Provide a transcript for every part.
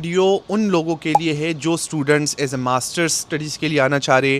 Video उन लोगों के लिए है जो students as a masters studies के लिए आना चाह रहे,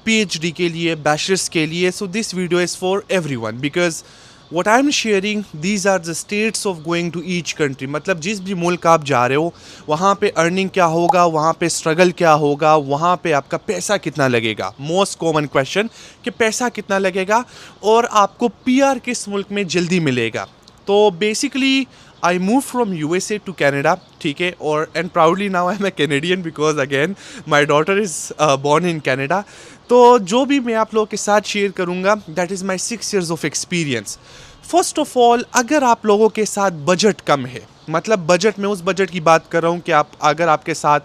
पीएचडी के लिए, बैचलर्स के लिए. So this video is for everyone because what I am sharing these are the states of going to each country. मतलब जिस भी मुल्क आप जा रहे हो वहाँ पे अर्निंग क्या होगा, वहाँ पे स्ट्रगल क्या होगा, वहाँ पे आपका पैसा कितना लगेगा. मोस्ट कॉमन क्वेश्चन कि पैसा कितना लगेगा और आपको पीआर किस मुल्क में जल्दी मिलेगा. तो basically I move from USA to Canada, ठीक है. और and proudly now I am a Canadian because again my daughter is born in Canada. तो जो भी मैं आप लोगों के साथ शेयर करूँगा that is my 6 years of experience. First of all, अगर आप लोगों के साथ बजट कम है, मतलब बजट में उस बजट की बात कर रहा हूँ कि आप अगर आपके साथ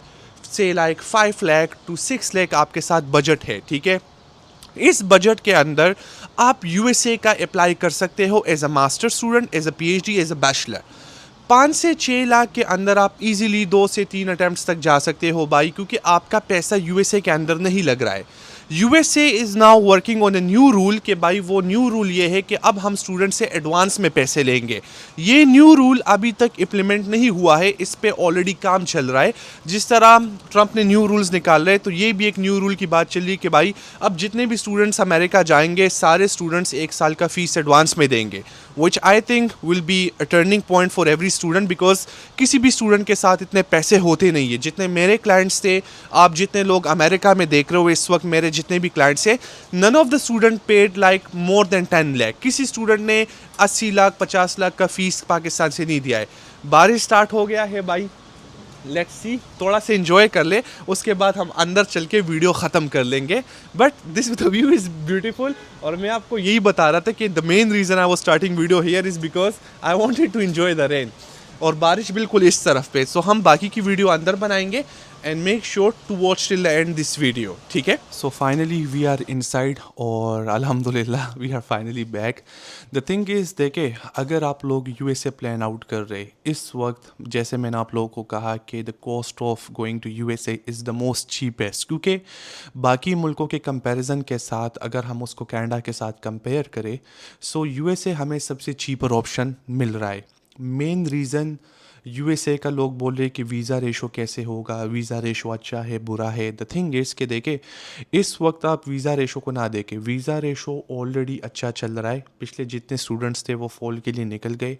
से लाइक 5 लाख to 6 लाख आपके साथ बजट है, ठीक है. इस बजट के अंदर आप USA का अप्लाई कर सकते हो as a master student, as a PhD, as a bachelor. 5 से 6 लाख के अंदर आप इजीली 2 से 3 अटैम्प्ट्स तक जा सकते हो भाई, क्योंकि आपका पैसा USA के अंदर नहीं लग रहा है. USA is now working on a new rule कि भाई वो न्यू रूल ये है कि अब हम स्टूडेंट से एडवांस में पैसे लेंगे. ये न्यू रूल अभी तक इम्प्लीमेंट नहीं हुआ है, इस पे ऑलरेडी काम चल रहा है. जिस तरह ट्रंप ने न्यू रूल्स निकाल रहे हैं तो ये भी एक न्यू रूल की बात चल रही है कि भाई अब जितने भी स्टूडेंट्स अमेरिका जाएंगे सारे स्टूडेंट्स 1 साल का फीस एडवांस में देंगे, which I think will be a turning point for every student. Because किसी भी स्टूडेंट के साथ इतने पैसे होते नहीं है जितने मेरे क्लाइंट्स थे. आप जितने लोग अमेरिका में देख रहे हो इस वक्त, मेरे जितने भी क्लाइंट्स हैं, none of the student paid like more than 10 lakh. किसी स्टूडेंट ने 80 लाख 50 लाख का फीस पाकिस्तान से नहीं दिया है. बारिश स्टार्ट हो गया है भाई, लेट्स सी, थोड़ा सा इन्जॉय कर ले, उसके बाद हम अंदर चल के वीडियो ख़त्म कर लेंगे. But this the view is beautiful. और मैं आपको यही बता रहा था कि the main reason I was starting video here is because I wanted to enjoy the rain. और बारिश बिल्कुल इस तरफ पे. सो हम बाकी की वीडियो अंदर बनाएंगे and make sure to watch till the end this video, ठीक है. So finally we are inside और अल्हम्दुलिल्लाह we are finally back. The thing is, देखे, अगर आप लोग USA प्लान आउट कर रहे इस वक्त, जैसे मैंने आप लोगों को कहा कि the cost of going to USA is the most cheapest, क्योंकि बाकी मुल्कों के कंपैरिजन के साथ अगर हम उसको कनाडा के साथ कंपेयर करें सो USA हमें सबसे चीपर ऑप्शन मिल रहा है. मेन रीज़न USA का लोग बोल रहे कि वीज़ा रेशो कैसे होगा, वीज़ा रेशो अच्छा है बुरा है. द थिंग इज़ कि देखे, इस वक्त आप वीज़ा रेशो को ना देखें. वीज़ा रेशो ऑलरेडी अच्छा चल रहा है, पिछले जितने स्टूडेंट्स थे वो फॉल के लिए निकल गए.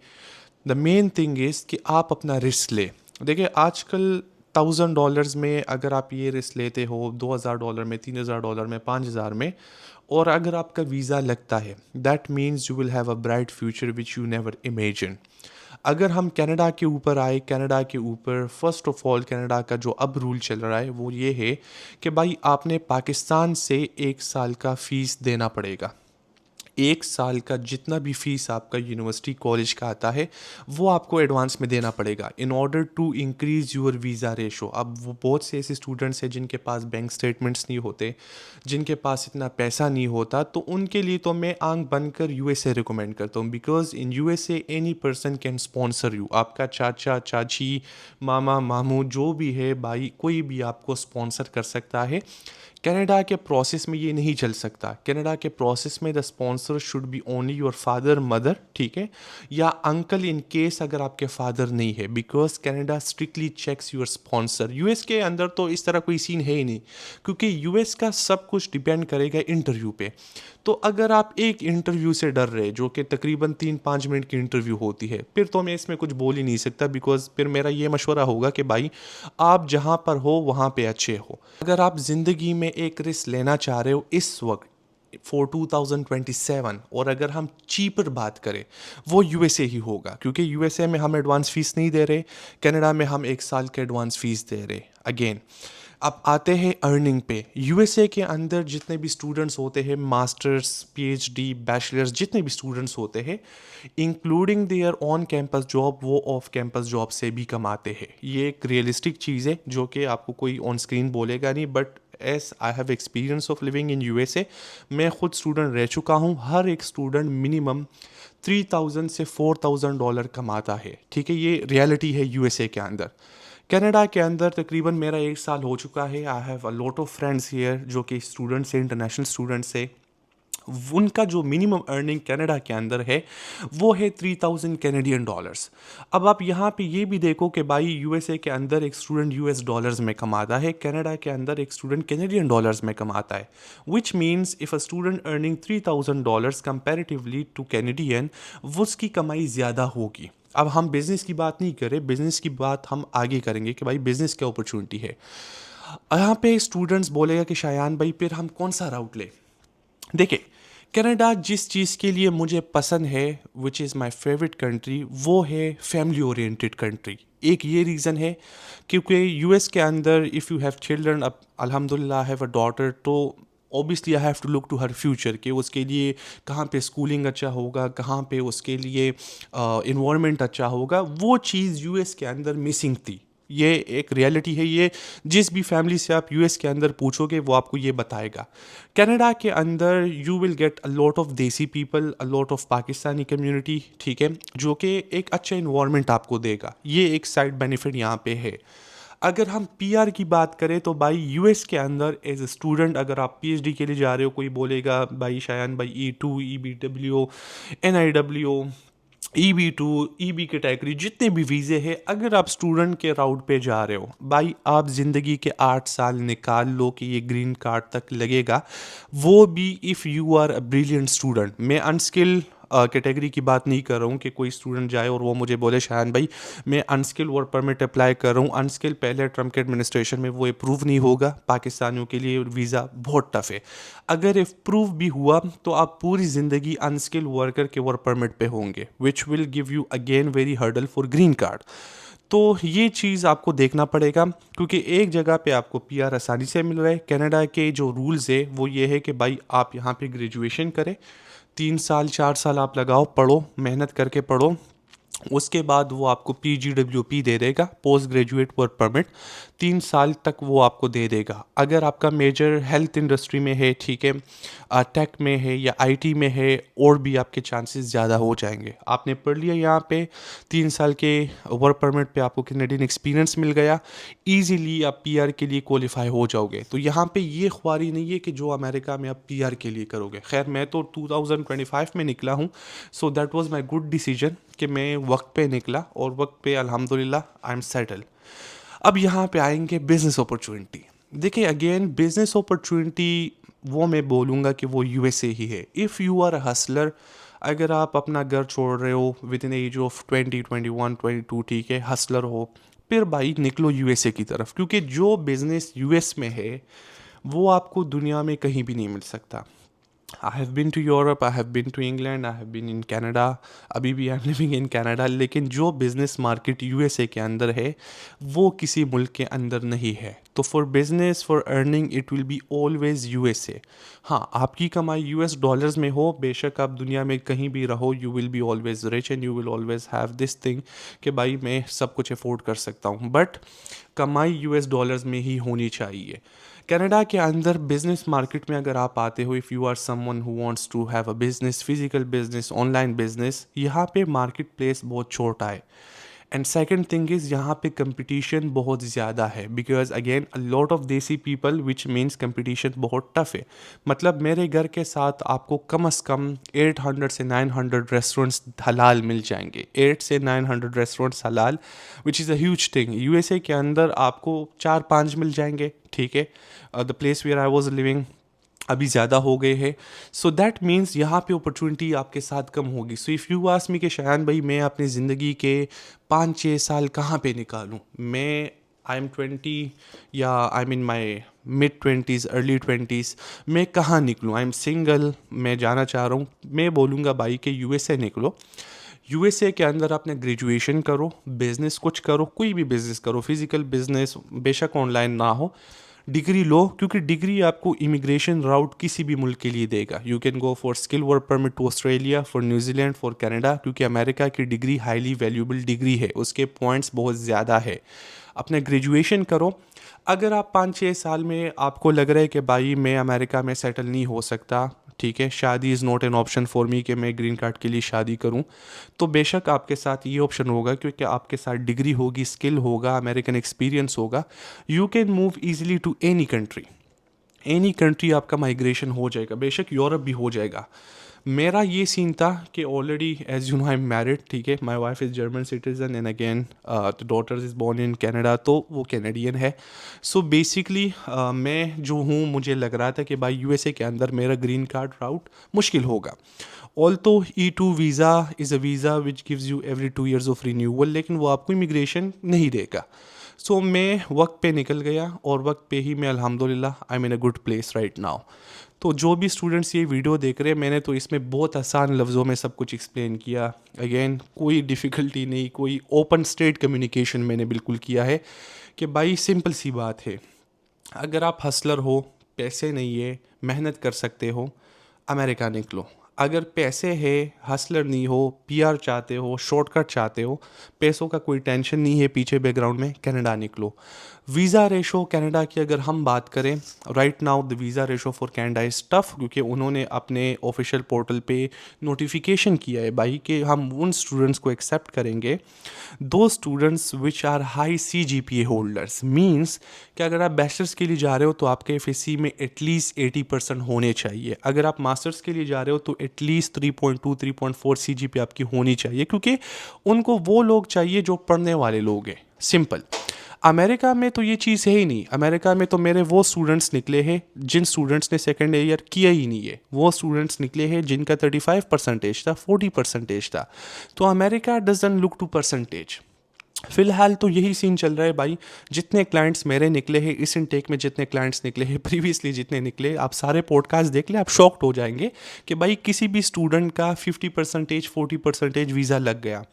द मेन थिंग इज़ कि आप अपना रिस्क ले. देखिए आजकल $1000 में अगर आप ये रिस्क लेते हो, $2000 में, $3000 में, 5000 में, और अगर आपका वीज़ा लगता है, that means you will have a bright future which you never imagine. अगर हम कनाडा के ऊपर आए, कनाडा के ऊपर फर्स्ट ऑफ ऑल कनाडा का जो अब रूल चल रहा है वो ये है कि भाई आपने पाकिस्तान से 1 साल का फ़ीस देना पड़ेगा. 1 साल का जितना भी फीस आपका यूनिवर्सिटी कॉलेज का आता है वो आपको एडवांस में देना पड़ेगा in order to increase your visa ratio. अब वो बहुत से ऐसे स्टूडेंट्स हैं जिनके पास बैंक स्टेटमेंट्स नहीं होते, जिनके पास इतना पैसा नहीं होता, तो उनके लिए तो मैं आंख बंद कर USA रिकमेंड करता हूँ. Because in USA any person can sponsor you. आपका चाचा चाची, मामा मामू, जो भी है भाई, कोई भी आपको स्पॉन्सर कर सकता है. कनाडा के प्रोसेस में ये नहीं चल सकता. कनाडा के प्रोसेस में the sponsor should be only your father mother, ठीक है, या अंकल इन केस अगर आपके फादर नहीं है. Because Canada strictly checks your sponsor. US के अंदर तो इस तरह कोई सीन है ही नहीं, क्योंकि US का सब कुछ डिपेंड करेगा इंटरव्यू पे. तो अगर आप एक इंटरव्यू से डर रहे जो कि तकरीबन 3-5 मिनट की इंटरव्यू होती है, फिर तो मैं इसमें कुछ बोल ही नहीं सकता. बिकॉज फिर मेरा ये मशवरा होगा कि भाई आप जहाँ पर हो वहाँ पे अच्छे हो. अगर आप ज़िंदगी में एक रिस्क लेना चाह रहे हो इस वक्त फॉर 2027, और अगर हम चीपर बात करें वो USA ही होगा, क्योंकि USA में हम एडवांस फीस नहीं दे रहे, कनाडा में हम 1 साल के एडवांस फीस दे रहे. अगेन अब आते हैं अर्निंग पे. USA के अंदर जितने भी स्टूडेंट्स होते हैं, मास्टर्स, PhD, बैचलर्स, जितने भी स्टूडेंट्स होते हैं, including there on campus job, वो ऑफ कैंपस जॉब से भी कमाते हैं. ये एक रियलिस्टिक चीज़ है जो कि आपको कोई ऑन स्क्रीन बोलेगा नहीं. But S I have experience of living in USA, मैं खुद स्टूडेंट रह चुका हूँ. हर एक स्टूडेंट मिनिमम $3000 से $4000 कमाता है, ठीक है. ये रियलिटी है USA के अंदर. कनाडा के अंदर तकरीबन मेरा 1 साल हो चुका है. I have a lot of friends here जो कि स्टूडेंट्स हैं, इंटरनेशनल स्टूडेंट्स हैं. उनका जो मिनिमम अर्निंग कनाडा के अंदर है वो है 3000 कैनेडियन डॉलर्स। अब आप यहाँ पे ये भी देखो कि भाई यूएसए के अंदर एक स्टूडेंट यूएस डॉलर्स में कमाता है, कनाडा के अंदर एक स्टूडेंट कैनेडियन डॉलर्स में कमाता है, which means if a student earning $3000 comparatively two Canadian, वो उसकी कमाई ज़्यादा होगी। अब हम बिज़नेस की बात नहीं करें, बिज़नेस की बात हम आगे करेंगे कि भाई बिज़नेस क्या अपॉर्चुनिटी है। यहाँ पे स्टूडेंट्स बोलेगा कि शायान भाई फिर हम कौन सा राउट ले। देखिए, कनाडा जिस चीज़ के लिए मुझे पसंद है, which is my favourite country, वो है फैमिली ओरिएंटेड कंट्री। एक ये रीज़न है क्योंकि यूएस के अंदर इफ़ यू हैव चिल्ड्रन, अब अल्हम्दुलिल्लाह हैव अ डॉटर, तो obviously I have to look to her future कि उसके लिए कहाँ पे स्कूलिंग अच्छा होगा, कहाँ पे उसके लिए इन्वायरमेंट अच्छा होगा। वो चीज़ यूएस के अंदर मिसिंग थी। ये एक रियलिटी है, ये जिस भी फैमिली से आप यूएस के अंदर पूछोगे वो आपको ये बताएगा। कनाडा के अंदर you will get a lot of desi people, a lot of Pakistani community, ठीक है, जो कि एक अच्छा इन्वायरमेंट आपको देगा। ये एक साइड बेनिफिट यहाँ पे है। अगर हम पीआर की बात करें तो भाई यूएस के अंदर एज ए स्टूडेंट अगर आप पीएचडी के लिए जा रहे हो, कोई बोलेगा भाई शायान भाई E2, EBW, NIW, EB2, EB category, जितने भी वीज़े हैं, अगर आप स्टूडेंट के राउट पे जा रहे हो भाई, आप ज़िंदगी के 8 साल निकाल लो कि ये ग्रीन कार्ड तक लगेगा, वो भी if you are a brilliant student. मैं अनस्किल कैटेगरी की बात नहीं कर रहा हूँ कि कोई स्टूडेंट जाए और वो मुझे बोले शायान भाई मैं अनस्किल वर्क परमिट अप्लाई कर रहा हूँ। अनस्किल पहले ट्रम्प के एडमिनिस्ट्रेशन में वो अप्रूव नहीं होगा, पाकिस्तानियों के लिए वीज़ा बहुत टफ है। अगर अप्रूव भी हुआ तो आप पूरी ज़िंदगी अनस्किल वर्कर के वर्क परमिट पे होंगे, which will give you again very hurdle for green card. तो ये चीज़ आपको देखना पड़ेगा क्योंकि एक जगह पे आपको पीआर आसानी से मिल रहा है। कनाडा के जो रूल्स है वो ये है कि भाई आप यहाँ पे ग्रेजुएशन करें, 3 साल 4 साल आप लगाओ, पढ़ो, मेहनत करके पढ़ो, उसके बाद वो आपको PGWP दे देगा, पोस्ट ग्रेजुएट वर्क परमिट, 3 साल तक वो आपको दे देगा। अगर आपका मेजर हेल्थ इंडस्ट्री में है, ठीक है, टेक में है या आईटी में है, और भी आपके चांसेस ज़्यादा हो जाएंगे। आपने पढ़ लिया यहाँ पे, 3 साल के वर्क परमिट पे आपको कैनेडियन एक्सपीरियंस मिल गया, इजीली आप पीआर के लिए क्वालिफाई हो जाओगे। तो यहाँ पे ये ख्वारी नहीं है कि जो अमेरिका में आप पीआर के लिए करोगे। खैर मैं तो 2025 में निकला हूँ, so that was my good decision कि मैं वक्त पे निकला और वक्त पे अल्हम्दुलिल्लाह आई एम सेटल। अब यहाँ पे आएंगे बिजनेस अपॉर्चुनिटी। देखिए अगेन बिजनेस अपॉर्चुनिटी वो मैं बोलूँगा कि वो यूएसए ही है। If you are a hustler, अगर आप अपना घर छोड़ रहे हो विद इन एज ऑफ 20, 21, 22, ठीक है, हसलर हो, फिर भाई निकलो यूएसए की तरफ, क्योंकि जो बिज़नेस यूएस में है वो आपको दुनिया में कहीं भी नहीं मिल सकता। I have been to Europe, I have been to England, I have been in Canada, अभी भी I am living in Canada, लेकिन जो बिज़नेस मार्केट यूएसए के अंदर है वो किसी मुल्क के अंदर नहीं है। तो for business, for earning, it will be always USA. हाँ, आपकी कमाई यूएस डॉलर्स में हो, बेशक आप दुनिया में कहीं भी रहो, you will be always rich and you will always have this thing कि भाई मैं सब कुछ अफोर्ड कर सकता हूँ, बट कमाई यूएस डॉलर्स में ही होनी चाहिए। कनाडा के अंदर बिजनेस मार्केट में अगर आप आते हो, if you are someone who wants to have a business, physical business, online business, यहाँ पे मार्केट प्लेस बहुत छोटा है। एंड सेकंड थिंग इज़ यहाँ पे कंपटीशन बहुत ज़्यादा है, because again a lot of desi people, which means competition बहुत टफ है। मतलब मेरे घर के साथ आपको कम से कम 800 से 900 रेस्टोरेंट्स हलाल मिल जाएंगे, 8 से 900 रेस्टोरेंट्स हलाल, which is a huge thing. USA के अंदर आपको 4-5 मिल जाएंगे, ठीक है, the place where I was living अभी ज़्यादा हो गए हैं। सो दैट मीन्स यहाँ पे अपॉर्चुनिटी आपके साथ कम होगी। So if you ask me कि शायान भाई मैं अपनी ज़िंदगी के 5-6 साल कहाँ पे निकालूँ, मैं आई एम 20 या I am in my mid 20s, early 20s, मैं कहाँ निकलूँ, आई एम सिंगल, मैं जाना चाह रहा हूँ, मैं बोलूँगा भाई कि यूएसए निकलो। यूएसए के अंदर आपने ग्रेजुएशन करो, बिजनेस कुछ करो, कोई भी बिजनेस करो, फिजिकल बिजनेस, बेशक ऑनलाइन ना हो, डिग्री लो, क्योंकि डिग्री आपको इमिग्रेशन राउट किसी भी मुल्क के लिए देगा। You can go for skill work permit to Australia, for New Zealand, for Canada, क्योंकि अमेरिका की डिग्री हाईली वैल्यूबल डिग्री है, उसके पॉइंट्स बहुत ज़्यादा है। अपने ग्रेजुएशन करो। अगर आप 5-6 साल में आपको लग रहा है कि भाई मैं अमेरिका में सेटल नहीं हो सकता, ठीक है, शादी is not an option for me कि मैं ग्रीन कार्ड के लिए शादी करूं, तो बेशक आपके साथ ये ऑप्शन होगा, क्योंकि आपके साथ डिग्री होगी, स्किल होगा, अमेरिकन एक्सपीरियंस होगा, you can move easily to any country. Any country आपका माइग्रेशन हो जाएगा, बेशक यूरोप भी हो जाएगा। मेरा ये सीन था कि already as you know I am married, ठीक है, my wife is German citizen and again the daughter is born in Canada, तो वो कैनेडियन है। सो बेसिकली मैं जो हूँ, मुझे लग रहा था कि भाई यूएसए के अंदर मेरा ग्रीन कार्ड राउट मुश्किल होगा। ऑल्तो E2 visa is a visa which gives you every 2 years of renewal, लेकिन वो आपको इमिग्रेशन नहीं देगा। सो मैं वक्त पे निकल गया और वक्त पे ही मैं अल्हम्दुलिल्लाह I am in a good place right now. तो जो भी स्टूडेंट्स ये वीडियो देख रहे हैं, मैंने तो इसमें बहुत आसान लफ्ज़ों में सब कुछ एक्सप्लेन किया। अगेन कोई डिफ़िकल्टी नहीं, कोई ओपन स्ट्रेट कम्युनिकेशन मैंने बिल्कुल किया है कि भाई सिंपल सी बात है, अगर आप हसलर हो, पैसे नहीं है, मेहनत कर सकते हो, अमेरिका निकलो। अगर पैसे है, हसलर नहीं हो, पीआर चाहते हो, शॉर्टकट चाहते हो, पैसों का कोई टेंशन नहीं है पीछे बैकग्राउंड में, कनाडा निकलो। वीज़ा रेशो कनाडा की अगर हम बात करें, right now the visa ratio for Canada is tough, क्योंकि उन्होंने अपने ऑफिशियल पोर्टल पे नोटिफिकेशन किया है भाई कि हम उन स्टूडेंट्स को एक्सेप्ट करेंगे दो students which are high CGPA holders. Means कि अगर आप बैचलर्स के लिए जा रहे हो तो आपके FSC में एटलीस्ट 80% होने चाहिए। अगर आप मास्टर्स के लिए जा रहे हो तो एटलीस्ट 3.2 3.4 CGPA आपकी होनी चाहिए, क्योंकि उनको वो लोग चाहिए जो पढ़ने वाले लोग हैं। सिंपल। अमेरिका में तो ये चीज़ है ही नहीं। अमेरिका में तो मेरे वो स्टूडेंट्स निकले हैं जिन स्टूडेंट्स ने सेकेंड ईयर किया ही नहीं है, वो स्टूडेंट्स निकले हैं जिनका 35% था, 40% था। तो America doesn't look to percentage. फिलहाल तो यही सीन चल रहा है भाई। जितने क्लाइंट्स मेरे निकले हैं इस इनटेक में, जितने क्लाइंट्स निकले हैं प्रीवियसली, जितने निकले, आप सारे पॉडकास्ट देख ले, आप शॉक्ड हो जाएंगे कि भाई किसी भी स्टूडेंट का 50% 40% वीज़ा लग गया।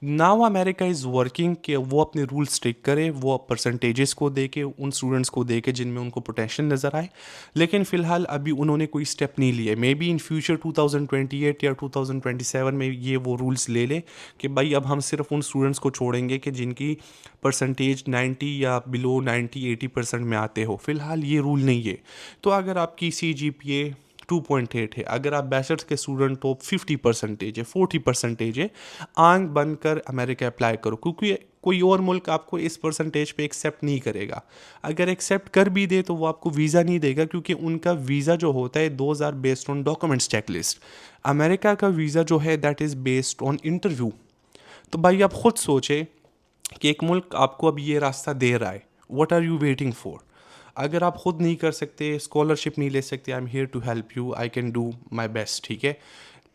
नाउ अमेरिका इज़ वर्किंग कि वो अपने रूल स्ट्रिक करे, वो परसेंटेजेस को दे के उन स्टूडेंट्स को दे के जिनमें उनको पोटेंशियल नज़र आए। लेकिन फ़िलहाल अभी उन्होंने कोई स्टेप नहीं लिए। मे बी इन फ्यूचर 2028 या 2027 में ये वो रूल्स ले लें कि भाई अब हम सिर्फ उन स्टूडेंट्स को छोड़ेंगे कि जिनकी परसेंटेज 90 या बिलो 90-80% में आते हो। फ़िलहाल ये रूल नहीं है। तो अगर आपकी CGPA 2.8 है, अगर आप बैचलर्स के स्टूडेंट हो, 50% है, 40% है, आंख बंद कर अमेरिका अप्लाई करो, क्योंकि कोई और मुल्क आपको इस परसेंटेज पे एक्सेप्ट नहीं करेगा। अगर एक्सेप्ट कर भी दे तो वो आपको वीज़ा नहीं देगा, क्योंकि उनका वीज़ा जो होता है 2000 based on documents checklist. America का वीज़ा जो है that is based on interview. तो भाई आप खुद सोचे कि एक मुल्क आपको अब ये रास्ता दे रहा है, what are you waiting for? अगर आप खुद नहीं कर सकते, स्कॉलरशिप नहीं ले सकते, I am here to help you, I can do my best, ठीक है।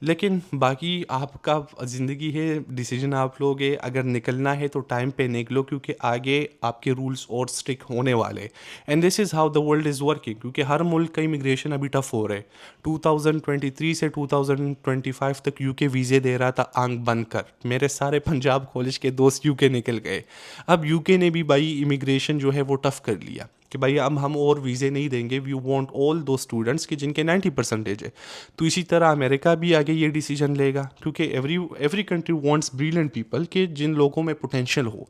लेकिन बाकी आपका ज़िंदगी है, डिसीजन आप लोगे। अगर निकलना है तो टाइम पे निकलो, क्योंकि आगे आपके रूल्स और स्ट्रिक्ट होने वाले। And this is how the world is working, क्योंकि हर मुल्क का इमिग्रेशन अभी टफ हो रहा है। 2023 से 2025 तक यूके वीज़े दे रहा था आंख बंद कर। मेरे सारे पंजाब कॉलेज के दोस्त यूके निकल गए। अब यूके ने भी भाई इमिग्रेशन जो है वो टफ कर लिया कि भाई अब हम और वीज़े नहीं देंगे, वी वांट ऑल दो स्टूडेंट्स कि जिनके 90% है। तो इसी तरह अमेरिका भी आगे ये डिसीजन लेगा, क्योंकि every country wants brilliant people कि जिन लोगों में पोटेंशियल हो।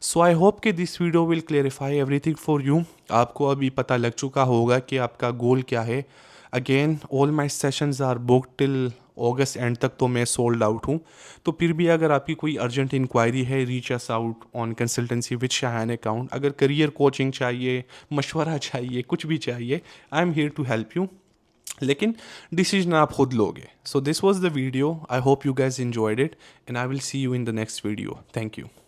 सो आई होप कि this video will clarify everything for you. आपको अभी पता लग चुका होगा कि आपका गोल क्या है। Again all my sessions are book till August end तक, तो मैं सोल्ड आउट हूँ। तो फिर भी अगर आपकी कोई अर्जेंट इंक्वायरी है, reach us out on consultancy with Shahan account. अगर करियर कोचिंग चाहिए, मशवरा चाहिए, कुछ भी चाहिए, I am here to help you. लेकिन डिसीजन आप खुद लोगे। So this was the video. I hope you guys enjoyed it and I will see you in the next video. Thank you.